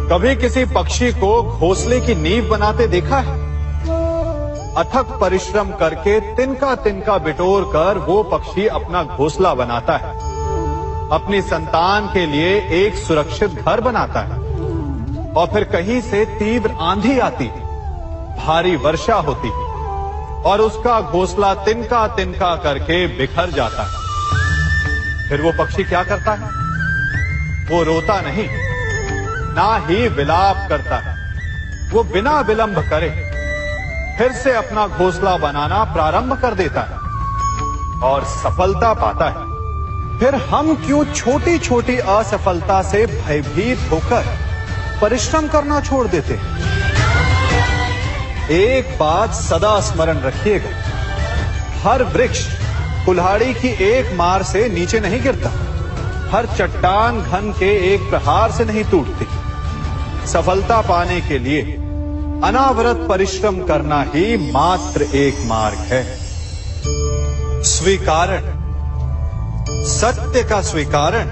कभी किसी पक्षी को घोंसले की नींव बनाते देखा है? अथक परिश्रम करके तिनका तिनका बिटोर कर वो पक्षी अपना घोंसला बनाता है, अपनी संतान के लिए एक सुरक्षित घर बनाता है। और फिर कहीं से तीव्र आंधी आती है, भारी वर्षा होती है और उसका घोंसला तिनका तिनका करके बिखर जाता है। फिर वो पक्षी क्या करता है? वो रोता नहीं, ना ही विलाप करता है। वो बिना विलंब करे फिर से अपना घोंसला बनाना प्रारंभ कर देता है और सफलता पाता है। फिर हम क्यों छोटी छोटी असफलता से भयभीत होकर परिश्रम करना छोड़ देते हैं? एक बात सदा स्मरण रखिएगा, हर वृक्ष कुल्हाड़ी की एक मार से नीचे नहीं गिरता, हर चट्टान घन के एक प्रहार से नहीं टूटती। सफलता पाने के लिए अनावरत परिश्रम करना ही मात्र एक मार्ग है। स्वीकारण, सत्य का स्वीकारण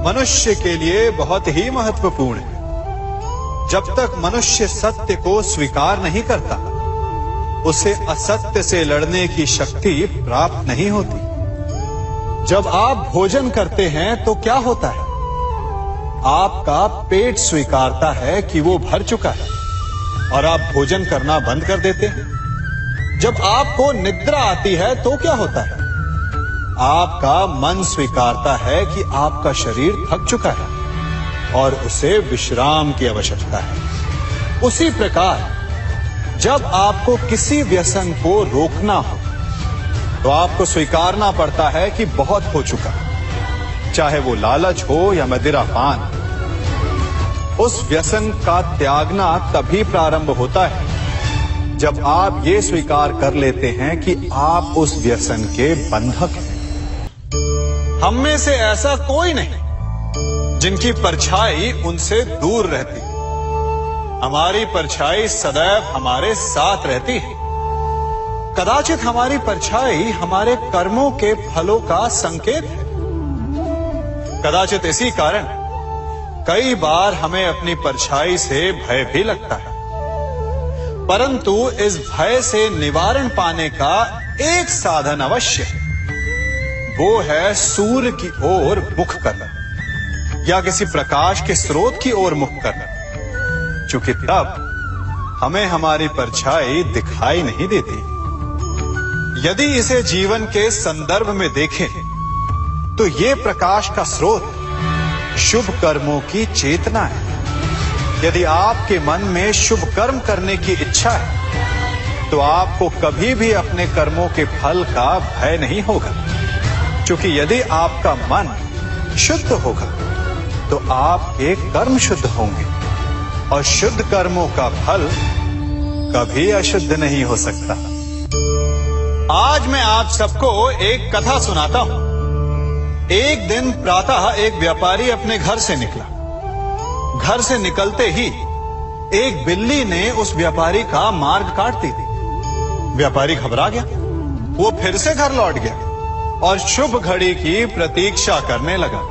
मनुष्य के लिए बहुत ही महत्वपूर्ण है। जब तक मनुष्य सत्य को स्वीकार नहीं करता, उसे असत्य से लड़ने की शक्ति प्राप्त नहीं होती। जब आप भोजन करते हैं तो क्या होता है? आपका पेट स्वीकारता है कि वो भर चुका है और आप भोजन करना बंद कर देते हैं। जब आपको निद्रा आती है तो क्या होता है? आपका मन स्वीकारता है कि आपका शरीर थक चुका है और उसे विश्राम की आवश्यकता है। उसी प्रकार जब आपको किसी व्यसन को रोकना हो तो आपको स्वीकारना पड़ता है कि बहुत हो चुका, चाहे वो लालच हो या मदिरापान। उस व्यसन का त्यागना तभी प्रारंभ होता है जब आप ये स्वीकार कर लेते हैं कि आप उस व्यसन के बंधक हैं। हम में से ऐसा कोई नहीं जिनकी परछाई उनसे दूर रहती। हमारी परछाई सदैव हमारे साथ रहती है। कदाचित हमारी परछाई हमारे कर्मों के फलों का संकेत है। कदाचित इसी कारण कई बार हमें अपनी परछाई से भय भी लगता है, परंतु इस भय से निवारण पाने का एक साधन अवश्य है। वो है सूर्य की ओर मुख करना या किसी प्रकाश के स्रोत की ओर मुख करना, क्योंकि तब हमें हमारी परछाई दिखाई नहीं देती। यदि इसे जीवन के संदर्भ में देखें तो ये प्रकाश का स्रोत शुभ कर्मों की चेतना है। यदि आपके मन में शुभ कर्म करने की इच्छा है तो आपको कभी भी अपने कर्मों के फल का भय नहीं होगा, क्योंकि यदि आपका मन शुद्ध होगा तो आपके कर्म शुद्ध होंगे और शुद्ध कर्मों का फल कभी अशुद्ध नहीं हो सकता। आज मैं आप सबको एक कथा सुनाता हूं। एक दिन प्रातः एक व्यापारी अपने घर से निकला। घर से निकलते ही एक बिल्ली ने उस व्यापारी का मार्ग काट दी। व्यापारी घबरा गया। वो फिर से घर लौट गया और शुभ घड़ी की प्रतीक्षा करने लगा।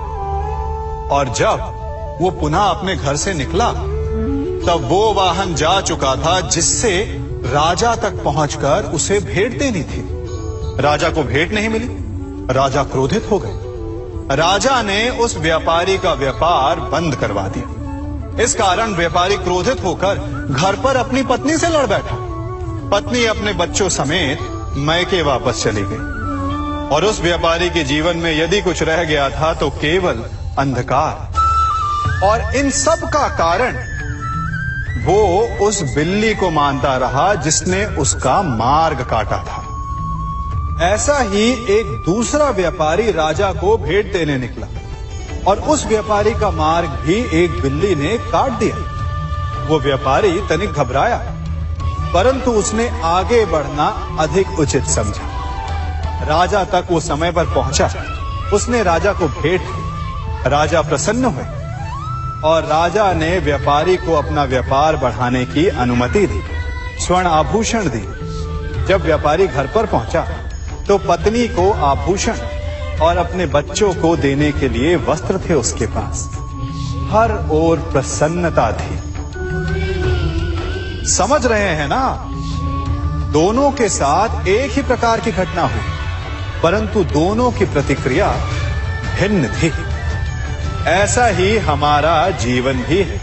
और जब वो पुनः अपने घर से निकला तब वो वाहन जा चुका था जिससे राजा तक पहुंचकर उसे भेंट देनी थी। राजा को भेंट नहीं मिली। राजा क्रोधित हो गए। राजा ने उस व्यापारी का व्यापार बंद करवा दिया। इस कारण व्यापारी क्रोधित होकर घर पर अपनी पत्नी से लड़ बैठा। पत्नी अपने बच्चों समेत मैके वापस चली गई और उस व्यापारी के जीवन में यदि कुछ रह गया था तो केवल अंधकार। और इन सब का कारण वो उस बिल्ली को मानता रहा जिसने उसका मार्ग काटा था। ऐसा ही एक दूसरा व्यापारी राजा को भेंट देने निकला और उस व्यापारी का मार्ग भी एक बिल्ली ने काट दिया। वो व्यापारी तनिक घबराया, परंतु उसने आगे बढ़ना अधिक उचित समझा। राजा तक वो समय पर पहुंचा। उसने राजा को भेंट दी। राजा प्रसन्न हुए और राजा ने व्यापारी को अपना व्यापार बढ़ाने की अनुमति दी, स्वर्ण आभूषण दी। जब व्यापारी घर पर पहुंचा तो पत्नी को आभूषण और अपने बच्चों को देने के लिए वस्त्र थे उसके पास। हर ओर प्रसन्नता थी। समझ रहे हैं ना, दोनों के साथ एक ही प्रकार की घटना हुई, परंतु दोनों की प्रतिक्रिया भिन्न थी। ऐसा ही हमारा जीवन भी है।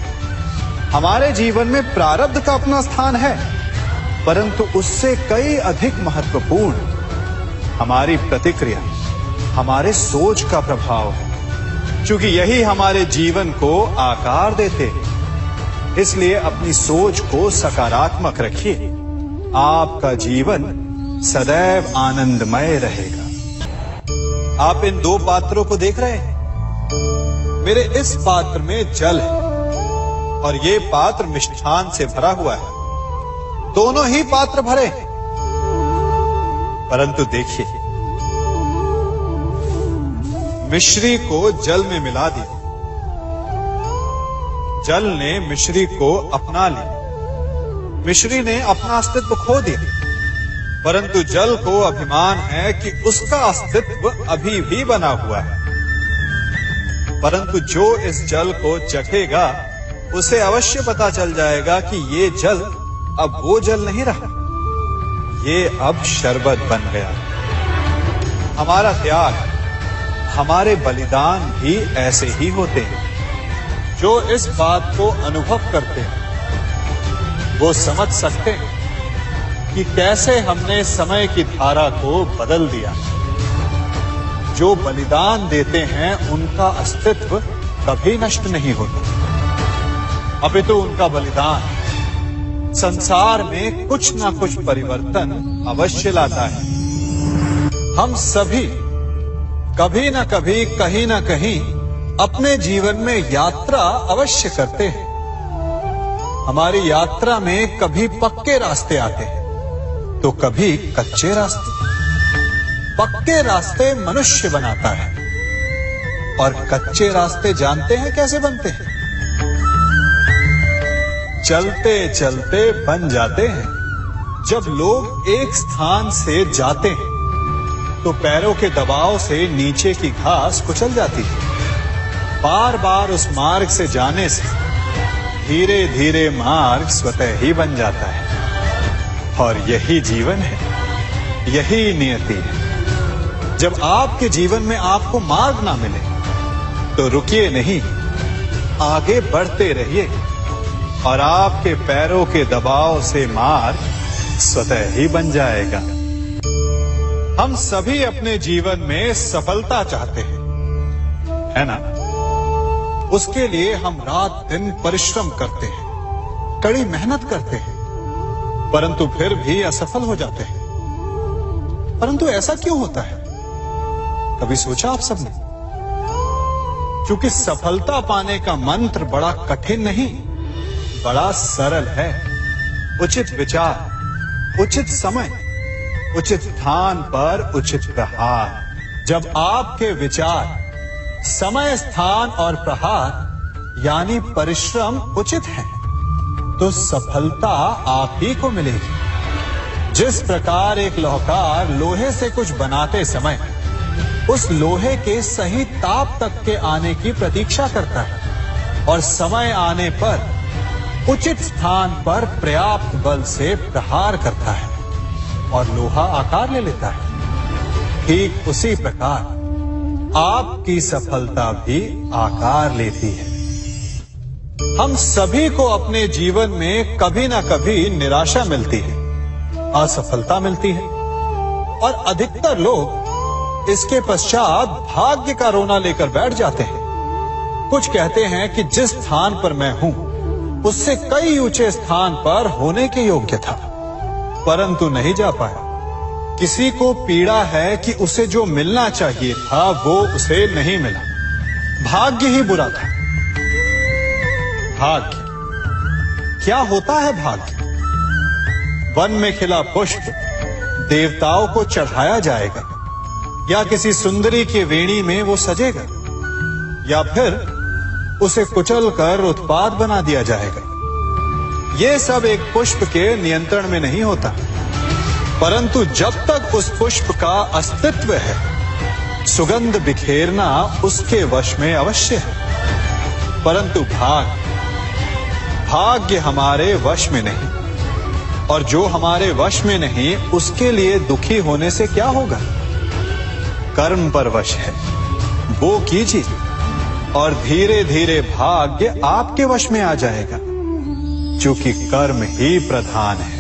हमारे जीवन में प्रारब्ध का अपना स्थान है, परंतु उससे कई अधिक महत्वपूर्ण हमारी प्रतिक्रिया, हमारे सोच का प्रभाव है। क्योंकि यही हमारे जीवन को आकार देते हैं। इसलिए अपनी सोच को सकारात्मक रखिए, आपका जीवन सदैव आनंदमय रहेगा। आप इन दो पात्रों को देख रहे हैं। मेरे इस पात्र में जल है और ये पात्र मिष्ठान से भरा हुआ है। दोनों ही पात्र भरे हैं, परंतु देखिए, मिश्री को जल में मिला दिया, जल ने मिश्री को अपना लिया, मिश्री ने अपना अस्तित्व खो दिया। परंतु जल को अभिमान है कि उसका अस्तित्व अभी भी बना हुआ है। परंतु जो इस जल को चखेगा उसे अवश्य पता चल जाएगा कि ये जल अब वो जल नहीं रहा, ये अब शरबत बन गया। हमारा त्याग, हमारे बलिदान भी ऐसे ही होते हैं। जो इस बात को अनुभव करते हैं वो समझ सकते हैं कि कैसे हमने समय की धारा को बदल दिया। जो बलिदान देते हैं उनका अस्तित्व कभी नष्ट नहीं होता, अपितु उनका बलिदान संसार में कुछ ना कुछ परिवर्तन अवश्य लाता है। हम सभी कभी ना कभी, कहीं ना कहीं अपने जीवन में यात्रा अवश्य करते हैं। हमारी यात्रा में कभी पक्के रास्ते आते हैं तो कभी कच्चे रास्ते। पक्के रास्ते मनुष्य बनाता है और कच्चे रास्ते जानते हैं कैसे बनते हैं? चलते चलते बन जाते हैं। जब लोग एक स्थान से जाते हैं तो पैरों के दबाव से नीचे की घास कुचल जाती है। बार बार उस मार्ग से जाने से धीरे धीरे मार्ग स्वतः ही बन जाता है। और यही जीवन है, यही नियति है। जब आपके जीवन में आपको मार्ग ना मिले तो रुकिए नहीं, आगे बढ़ते रहिए और आपके पैरों के दबाव से मार्ग स्वतः ही बन जाएगा। हम सभी अपने जीवन में सफलता चाहते हैं, है ना? उसके लिए हम रात दिन परिश्रम करते हैं, कड़ी मेहनत करते हैं, परंतु फिर भी असफल हो जाते हैं। परंतु ऐसा क्यों होता है? कभी सोचा आप सबने? क्योंकि सफलता पाने का मंत्र बड़ा कठिन नहीं, बड़ा सरल है। उचित विचार, उचित समय, उचित स्थान पर उचित प्रहार। जब आपके विचार, समय, स्थान और प्रहार यानी परिश्रम उचित है तो सफलता आप ही को मिलेगी। जिस प्रकार एक लोहार लोहे से कुछ बनाते समय उस लोहे के सही ताप तक के आने की प्रतीक्षा करता है और समय आने पर उचित स्थान पर पर्याप्त बल से प्रहार करता है और लोहा आकार ले लेता है, ठीक उसी प्रकार आपकी सफलता भी आकार लेती है। हम सभी को अपने जीवन में कभी ना कभी निराशा मिलती है, असफलता मिलती है और अधिकतर लोग इसके पश्चात भाग्य का रोना लेकर बैठ जाते हैं। कुछ कहते हैं कि जिस स्थान पर मैं हूं उससे कई ऊंचे स्थान पर होने के योग्य था, परंतु नहीं जा पाया। किसी को पीड़ा है कि उसे जो मिलना चाहिए था वो उसे नहीं मिला, भाग्य ही बुरा था। भाग्य क्या होता है? भाग्य वन में खिला पुष्प देवताओं को चढ़ाया जाएगा, या किसी सुंदरी की वेणी में वो सजेगा, या फिर उसे कुचलकर उत्पाद बना दिया जाएगा। ये सब एक पुष्प के नियंत्रण में नहीं होता, परंतु जब तक उस पुष्प का अस्तित्व है सुगंध बिखेरना उसके वश में अवश्य है। परंतु भाग्य हमारे वश में नहीं, और जो हमारे वश में नहीं उसके लिए दुखी होने से क्या होगा। कर्म पर वश है, वो कीजिए और धीरे धीरे भाग्य आपके वश में आ जाएगा, क्योंकि कर्म ही प्रधान है।